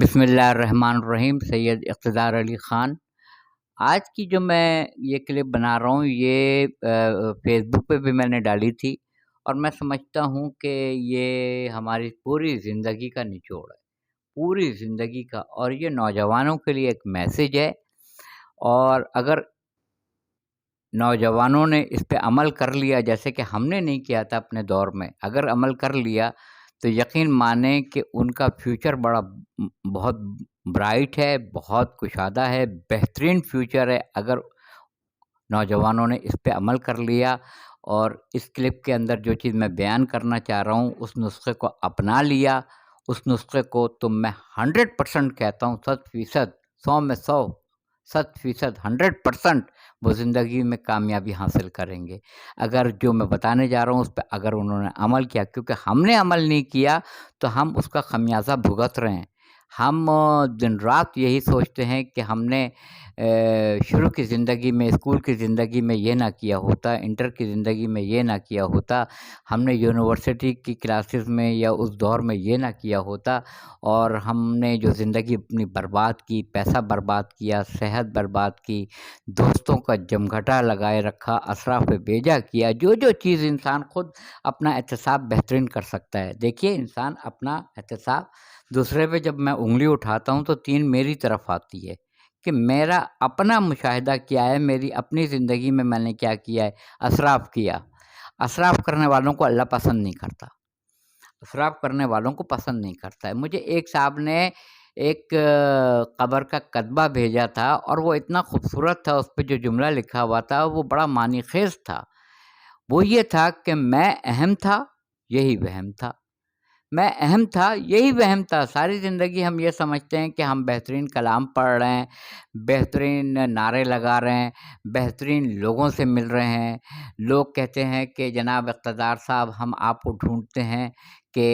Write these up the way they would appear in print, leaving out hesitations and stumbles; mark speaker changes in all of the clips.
Speaker 1: بسم اللہ الرحمن الرحیم۔ سید اقتدار علی خان۔ آج کی جو میں یہ کلپ بنا رہا ہوں یہ فیس بک پہ بھی میں نے ڈالی تھی، اور میں سمجھتا ہوں کہ یہ ہماری پوری زندگی کا نچوڑ ہے، پوری زندگی کا، اور یہ نوجوانوں کے لیے ایک میسیج ہے۔ اور اگر نوجوانوں نے اس پہ عمل کر لیا، جیسے کہ ہم نے نہیں کیا تھا اپنے دور میں، اگر عمل کر لیا تو یقین مانیں کہ ان کا فیوچر بہت برائٹ ہے، بہت کشادہ ہے، بہترین فیوچر ہے اگر نوجوانوں نے اس پہ عمل کر لیا۔ اور اس کلپ کے اندر جو چیز میں بیان کرنا چاہ رہا ہوں اس نسخے کو اپنا لیا، اس نسخے کو تو میں 100% کہتا ہوں، 100%، 100 میں 100، 100%، 100% وہ زندگی میں کامیابی حاصل کریں گے اگر جو میں بتانے جا رہا ہوں اس پہ اگر انہوں نے عمل کیا۔ کیونکہ ہم نے عمل نہیں کیا تو ہم اس کا خمیازہ بھگت رہے ہیں۔ ہم دن رات یہی سوچتے ہیں کہ ہم نے شروع کی زندگی میں، اسکول کی زندگی میں یہ نہ کیا ہوتا، انٹر کی زندگی میں یہ نہ کیا ہوتا، ہم نے یونیورسٹی کی کلاسز میں یا اس دور میں یہ نہ کیا ہوتا، اور ہم نے جو زندگی اپنی برباد کی، پیسہ برباد کیا، صحت برباد کی، دوستوں کا جمگھٹا لگائے رکھا، اسراف بیجا کیا۔ جو چیز انسان خود اپنا احتساب بہترین کر سکتا ہے۔ دیکھیے، انسان اپنا احتساب دوسرے پہ جب میں انگلی اٹھاتا ہوں تو 3 میری طرف آتی ہے کہ میرا اپنا مشاہدہ کیا ہے، میری اپنی زندگی میں نے کیا کیا ہے۔ اسراف کیا، اسراف کرنے والوں کو اللہ پسند نہیں کرتا، اسراف کرنے والوں کو پسند نہیں کرتا ہے۔ مجھے ایک صاحب نے ایک قبر کا کتبہ بھیجا تھا، اور وہ اتنا خوبصورت تھا، اس پہ جو جملہ لکھا ہوا تھا وہ بڑا معنی خیز تھا۔ وہ یہ تھا کہ میں اہم تھا، یہی وہم تھا، میں اہم تھا، یہی وہم تھا۔ ساری زندگی ہم یہ سمجھتے ہیں کہ ہم بہترین کلام پڑھ رہے ہیں، بہترین نعرے لگا رہے ہیں، بہترین لوگوں سے مل رہے ہیں۔ لوگ کہتے ہیں کہ جناب اقتدار صاحب، ہم آپ کو ڈھونڈتے ہیں کہ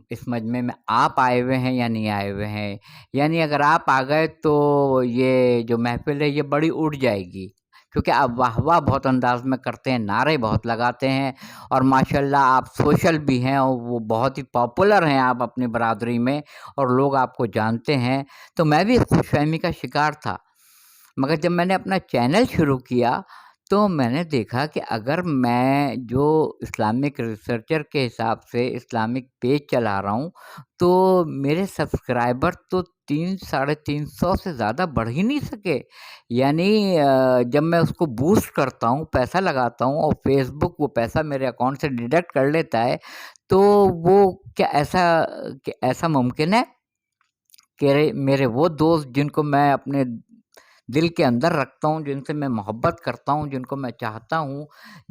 Speaker 1: اس مجمع میں آپ آئے ہوئے ہیں یا نہیں آئے ہوئے ہیں، یعنی اگر آپ آ گئے تو یہ جو محفل ہے یہ بڑی اٹھ جائے گی، کیونکہ آپ واہ واہ بہت انداز میں کرتے ہیں، نعرے بہت لگاتے ہیں، اور ماشاءاللہ آپ سوشل بھی ہیں، اور وہ بہت ہی پاپولر ہیں آپ اپنی برادری میں، اور لوگ آپ کو جانتے ہیں۔ تو میں بھی خوش فہمی کا شکار تھا، مگر جب میں نے اپنا چینل شروع کیا تو میں نے دیکھا کہ اگر میں جو اسلامک ریسرچر کے حساب سے اسلامک پیج چلا رہا ہوں تو میرے سبسکرائبر تو 300-350 سے زیادہ بڑھ ہی نہیں سکے۔ یعنی جب میں اس کو بوسٹ کرتا ہوں، پیسہ لگاتا ہوں، اور فیس بک وہ پیسہ میرے اکاؤنٹ سے ڈیڈکٹ کر لیتا ہے، تو وہ کیا ایسا ممکن ہے کہ میرے وہ دوست جن کو میں اپنے دل کے اندر رکھتا ہوں، جن سے میں محبت کرتا ہوں، جن کو میں چاہتا ہوں،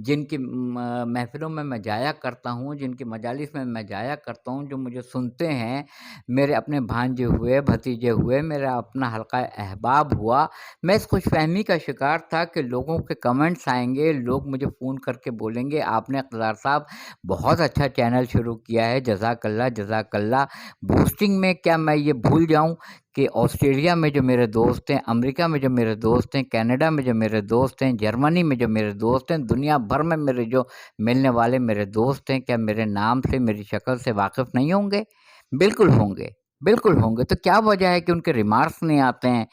Speaker 1: جن کی محفلوں میں میں جایا کرتا ہوں، جن کی مجالس میں میں جایا کرتا ہوں، جو مجھے سنتے ہیں، میرے اپنے بھانجے ہوئے، بھتیجے ہوئے، میرا اپنا حلقہ احباب ہوا، میں اس خوش فہمی کا شکار تھا کہ لوگوں کے کمنٹس آئیں گے، لوگ مجھے فون کر کے بولیں گے آپ نے اقتدار صاحب بہت اچھا چینل شروع کیا ہے، جزاک اللہ، جزاک اللہ۔ بوسٹنگ میں کیا میں یہ بھول جاؤں کہ آسٹریلیا میں جو میرے دوست ہیں، امریکہ میں جو میرے دوست ہیں، کینیڈا میں جو میرے دوست ہیں، جرمنی میں جو میرے دوست ہیں، دنیا بھر میں میرے جو ملنے والے میرے دوست ہیں، کیا میرے نام سے، میری شکل سے واقف نہیں ہوں گے؟ بالکل ہوں گے، بالکل ہوں گے۔ تو کیا وجہ ہے کہ ان کے ریمارکس نہیں آتے ہیں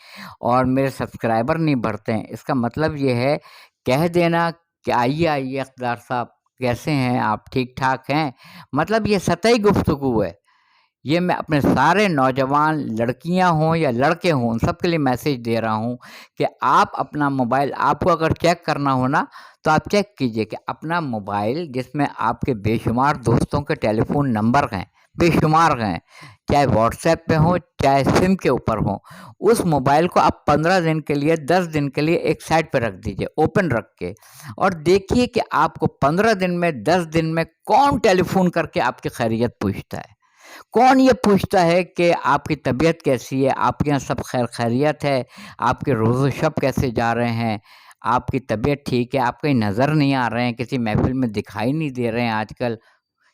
Speaker 1: اور میرے سبسکرائبر نہیں بڑھتے ہیں؟ اس کا مطلب یہ ہے کہہ دینا کہ آئیے اقتدار صاحب، کیسے ہیں آپ، ٹھیک ٹھاک ہیں، مطلب یہ سطحی گفتگو ہے۔ یہ میں اپنے سارے نوجوان لڑکیاں ہوں یا لڑکے ہوں، ان سب کے لیے میسیج دے رہا ہوں کہ آپ اپنا موبائل، آپ کو اگر چیک کرنا ہو نا تو آپ چیک کیجئے کہ اپنا موبائل جس میں آپ کے بے شمار دوستوں کے ٹیلی فون نمبر ہیں، بے شمار ہیں، چاہے واٹس ایپ پہ ہوں، چاہے سم کے اوپر ہوں، اس موبائل کو آپ 15 دن کے لیے، 10 دن کے لیے ایک سائٹ پہ رکھ دیجئے، اوپن رکھ کے، اور دیکھیے کہ آپ کو 15 دن میں، 10 دن میں کون ٹیلی فون کر کے آپ کی خیریت پوچھتا ہے، کون یہ پوچھتا ہے کہ آپ کی طبیعت کیسی ہے، آپ کے یہاں سب خیریت ہے، آپ کے روز و شب کیسے جا رہے ہیں، آپ کی طبیعت ٹھیک ہے، آپ کہیں نظر نہیں آ رہے ہیں، کسی محفل میں دکھائی نہیں دے رہے ہیں آج کل۔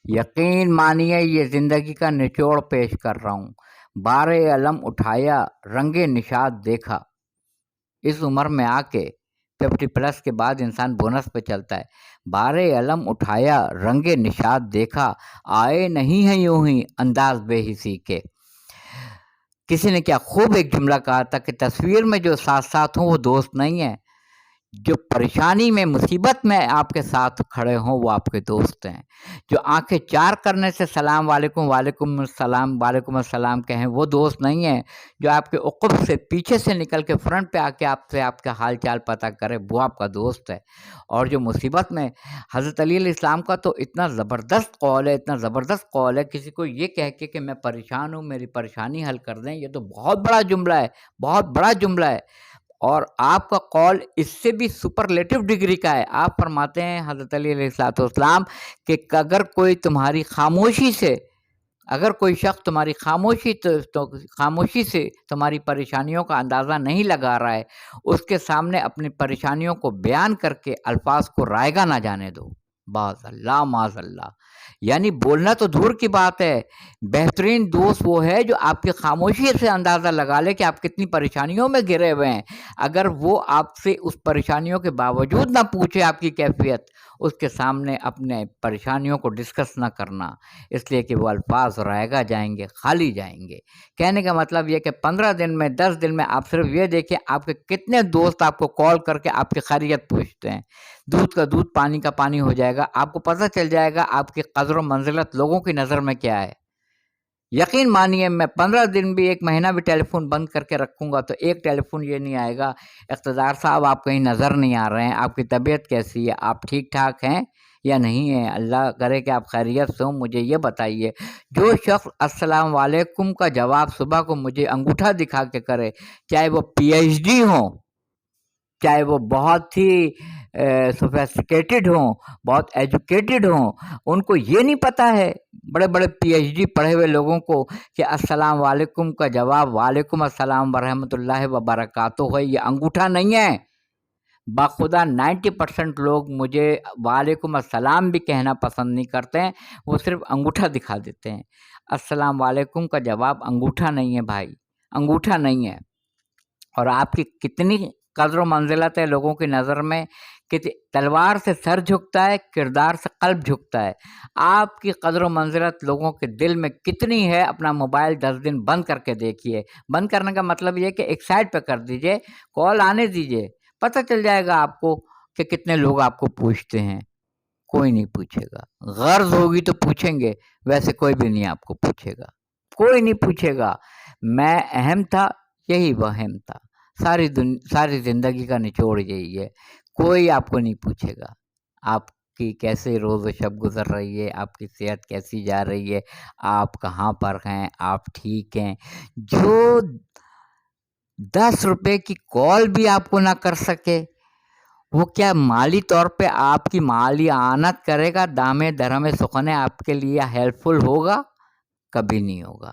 Speaker 1: یقین مانیے یہ زندگی کا نچوڑ پیش کر رہا ہوں۔ بار علم اٹھایا، رنگ نشاط دیکھا، اس عمر میں آ کے 50+ کے بعد انسان بونس پہ چلتا ہے۔ بار علم اٹھایا، رنگ نشاط دیکھا، آئے نہیں ہیں یوں ہی انداز بے حسی کے۔ کسی نے کیا خوب ایک جملہ کہا تھا کہ تصویر میں جو ساتھ ساتھ ہوں وہ دوست نہیں ہیں، جو پریشانی میں مصیبت میں آپ کے ساتھ کھڑے ہوں وہ آپ کے دوست ہیں، جو آنکھیں چار کرنے سے سلام علیکم وعلیکم السلام وعلیکم السلام کہیں وہ دوست نہیں ہیں، جو آپ کے عقب سے پیچھے سے نکل کے فرنٹ پہ آ کے آپ سے آپ کا حال چال پتہ کرے وہ آپ کا دوست ہے۔ اور جو مصیبت میں حضرت علی علیہ السلام کا تو اتنا زبردست قول ہے، اتنا زبردست قول ہے، کسی کو یہ کہہ کے کہ میں پریشان ہوں میری پریشانی حل کر دیں، یہ تو بہت بڑا جملہ ہے، بہت بڑا جملہ ہے۔ اور آپ کا قول اس سے بھی سپرلیٹو ڈگری کا ہے۔ آپ فرماتے ہیں حضرت علی علیہ السلام کہ اگر کوئی تمہاری خاموشی سے، اگر کوئی شخص تمہاری خاموشی سے تمہاری پریشانیوں کا اندازہ نہیں لگا رہا ہے، اس کے سامنے اپنی پریشانیوں کو بیان کر کے الفاظ کو رائگاں نہ جانے دو۔ باذ اللہ معاذ اللہ، یعنی بولنا تو دور کی بات ہے، بہترین دوست وہ ہے جو آپ کی خاموشی سے اندازہ لگا لے کہ آپ کتنی پریشانیوں میں گرے ہوئے ہیں، اگر وہ آپ سے اس پریشانیوں کے باوجود نہ پوچھے آپ کی کیفیت، اس کے سامنے اپنے پریشانیوں کو ڈسکس نہ کرنا، اس لیے کہ وہ الفاظ رائگاں جائیں گے، خالی جائیں گے۔ کہنے کا مطلب یہ کہ 15 دن میں 10 دن میں آپ صرف یہ دیکھیں آپ کے کتنے دوست آپ کو کال کر کے آپ کی خیریت پوچھتے ہیں، دودھ کا دودھ پانی کا پانی ہو جائے گا، آپ کو پتہ چل جائے گا آپ کی قدر و منزلت لوگوں کی نظر میں کیا ہے۔ یقین مانیے میں 15 دن بھی 1 مہینہ بھی ٹیلی فون بند کر کے رکھوں گا تو ایک ٹیلی فون یہ نہیں آئے گا اقتدار صاحب آپ کہیں نظر نہیں آ رہے ہیں، آپ کی طبیعت کیسی ہے، آپ ٹھیک ٹھاک ہیں یا نہیں ہیں، اللہ کرے کہ آپ خیریت سے ہوں، مجھے یہ بتائیے۔ جو شخص السلام علیکم کا جواب صبح کو مجھے انگوٹھا دکھا کے کرے، چاہے وہ پی ایچ ڈی ہوں، چاہے وہ بہت ہی سوفیسٹیکیٹڈ ہوں، بہت ایجوکیٹڈ ہوں، ان کو یہ نہیں پتہ ہے بڑے بڑے پی ایچ ڈی پڑھے ہوئے لوگوں کو کہ السلام علیکم کا جواب وعلیکم السلام ورحمۃ اللہ وبرکاتہ ہے، یہ انگوٹھا نہیں ہے۔ باخدا 90% لوگ مجھے وعلیکم السلام بھی کہنا پسند نہیں کرتے ہیں، وہ صرف انگوٹھا دکھا دیتے ہیں۔ السلام علیکم کا جواب انگوٹھا نہیں ہے بھائی، انگوٹھا نہیں ہے۔ اور آپ کی کتنی قدر و منزلت ہے لوگوں کی نظر میں کہ تلوار سے سر جھکتا ہے، کردار سے قلب جھکتا ہے۔ آپ کی قدر و منزلت لوگوں کے دل میں کتنی ہے، اپنا موبائل 10 دن بند کر کے دیکھیے۔ بند کرنے کا مطلب یہ کہ ایک سائڈ پہ کر دیجئے، کال آنے دیجئے، پتہ چل جائے گا آپ کو کہ کتنے لوگ آپ کو پوچھتے ہیں۔ کوئی نہیں پوچھے گا، غرض ہوگی تو پوچھیں گے، ویسے کوئی بھی نہیں آپ کو پوچھے گا، کوئی نہیں پوچھے گا۔ میں اہم تھا، یہی وہم تھا، ساری زندگی کا نچوڑ یہی ہے۔ کوئی آپ کو نہیں پوچھے گا آپ کی کیسے روز و شب گزر رہی ہے، آپ کی صحت کیسی جا رہی ہے، آپ کہاں پر ہیں، آپ ٹھیک ہیں۔ جو 10 روپے کی کال بھی آپ کو نہ کر سکے، وہ کیا مالی طور پہ آپ کی مالی اعانت کرے گا، دامے درہم سخنے آپ کے لیے ہیلپ فل ہوگا؟ کبھی نہیں ہوگا،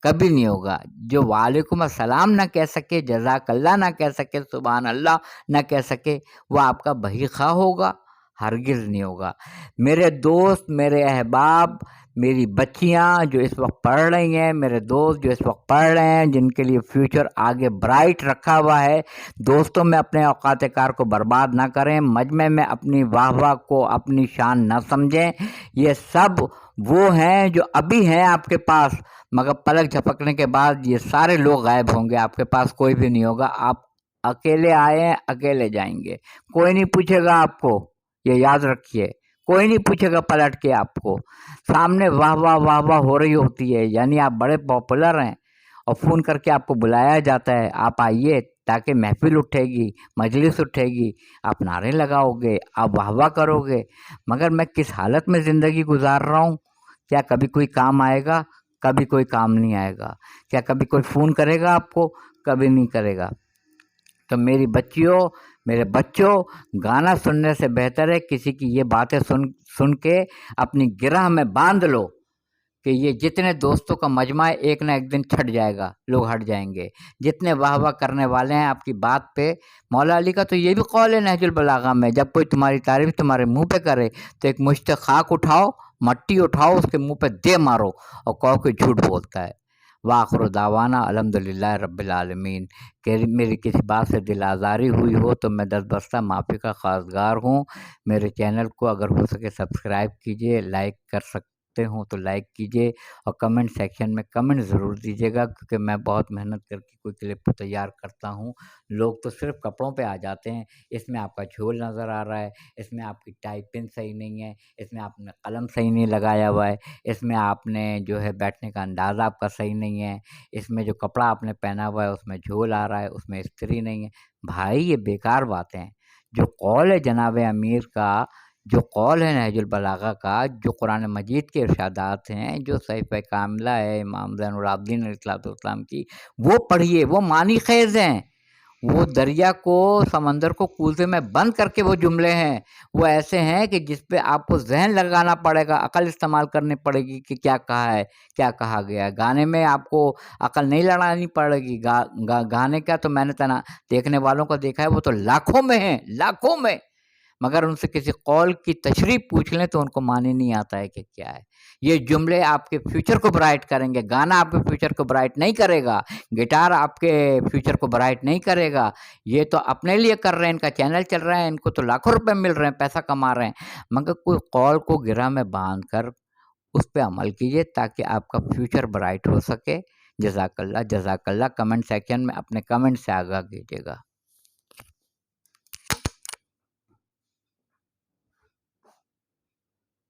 Speaker 1: کبھی نہیں ہوگا۔ جو وعلیکم السلام نہ کہہ سکے، جزاک اللہ نہ کہہ سکے، سبحان اللہ نہ کہہ سکے، وہ آپ کا بہی خواہ ہوگا؟ ہرگز نہیں ہوگا۔ میرے دوست، میرے احباب، میری بچیاں جو اس وقت پڑھ رہی ہیں، میرے دوست جو اس وقت پڑھ رہے ہیں، جن کے لیے فیوچر آگے برائٹ رکھا ہوا ہے، دوستوں میں اپنے اوقات کار کو برباد نہ کریں، مجمع میں اپنی واہ واہ کو اپنی شان نہ سمجھیں۔ یہ سب وہ ہیں جو ابھی ہیں آپ کے پاس، مگر پلک جھپکنے کے بعد یہ سارے لوگ غائب ہوں گے، آپ کے پاس کوئی بھی نہیں ہوگا۔ آپ اکیلے آئے ہیں، اکیلے جائیں گے، کوئی نہیں پوچھے گا آپ کو، یہ یاد رکھیے، کوئی نہیں پوچھے گا پلٹ کے آپ کو۔ سامنے واہ واہ واہ واہ ہو رہی ہوتی ہے، یعنی آپ بڑے پاپولر ہیں، اور فون کر کے آپ کو بلایا جاتا ہے، آپ آئیے تاکہ محفل اٹھے گی، مجلس اٹھے گی، آپ نعرے لگاؤ گے، آپ واہ واہ کرو گے، مگر میں کس حالت میں زندگی گزار رہا ہوں؟ کیا کبھی کوئی کام آئے گا؟ کبھی کوئی کام نہیں آئے گا۔ کیا کبھی کوئی فون کرے گا آپ کو؟ کبھی نہیں کرے گا۔ تو میری بچیوں، میرے بچوں، گانا سننے سے بہتر ہے کسی کی یہ باتیں سن کے اپنی گرہ میں باندھ لو کہ یہ جتنے دوستوں کا مجمع ہے ایک نہ ایک دن چھٹ جائے گا، لوگ ہٹ جائیں گے۔ جتنے واہ واہ کرنے والے ہیں آپ کی بات پہ، مولا علی کا تو یہ بھی قول ہے نہج البلاغہ میں، جب کوئی تمہاری تعریف تمہارے منہ پہ کرے تو ایک مشت خاک اٹھاؤ، مٹی اٹھاؤ، اس کے منہ پہ دے مارو اور کہو کہ جھوٹ بولتا ہے۔ وآخر دعوانا الحمدللہ رب العالمین۔ کہ میری کسی بات سے دل آزاری ہوئی ہو تو میں دستبستہ معافی کا خواستگار ہوں۔ میرے چینل کو اگر ہو سکے سبسکرائب کیجیے، لائک کر سکتے کرتے ہوں تو لائک کیجیے، اور کمنٹ سیکشن میں کمنٹ ضرور دیجیے گا، کیونکہ میں بہت محنت کر کے کوئی کلپ تیار کرتا ہوں۔ لوگ تو صرف کپڑوں پہ آ جاتے ہیں، اس میں آپ کا جھول نظر آ رہا ہے، اس میں آپ کی ٹائپنگ صحیح نہیں ہے، اس میں آپ نے قلم صحیح نہیں لگایا ہوا ہے، اس میں آپ نے جو ہے بیٹھنے کا انداز آپ کا صحیح نہیں ہے، اس میں جو کپڑا آپ نے پہنا ہوا ہے اس میں جھول آ رہا ہے، اس میں استری نہیں ہے۔ بھائی یہ بیکار باتیں ہیں۔ جو قول ہے جناب امیر کا، جو قول ہے نہج البلاغہ کا، جو قرآن مجید کے ارشادات ہیں، جو صحیفہ کاملہ ہے امام زین العابدین علیہ السلام کی، وہ پڑھیے، وہ معنی خیز ہیں۔ وہ دریا کو، سمندر کو کوزے میں بند کر کے وہ جملے ہیں، وہ ایسے ہیں کہ جس پہ آپ کو ذہن لگانا پڑے گا، عقل استعمال کرنی پڑے گی کہ کیا کہا ہے، کیا کہا گیا ہے۔ گانے میں آپ کو عقل نہیں لڑانی پڑے گی، گانے کا تو میں نے دیکھنے والوں کو دیکھا ہے، وہ تو لاکھوں میں ہیں، لاکھوں میں، مگر ان سے کسی قول کی تشریح پوچھ لیں تو ان کو معنی نہیں آتا ہے کہ کیا ہے۔ یہ جملے آپ کے فیوچر کو برائٹ کریں گے، گانا آپ کے فیوچر کو برائٹ نہیں کرے گا، گٹار آپ کے فیوچر کو برائٹ نہیں کرے گا۔ یہ تو اپنے لیے کر رہے ہیں، ان کا چینل چل رہا ہے، ان کو تو لاکھوں روپے مل رہے ہیں، پیسہ کما رہے ہیں، مگر کوئی قول کو گرہ میں باندھ کر اس پہ عمل کیجیے تاکہ آپ کا فیوچر برائٹ ہو سکے۔ جزاک اللہ، جزاک اللہ۔ کمنٹ سیکشن میں اپنے کمنٹ سے آگاہ کیجیے گا۔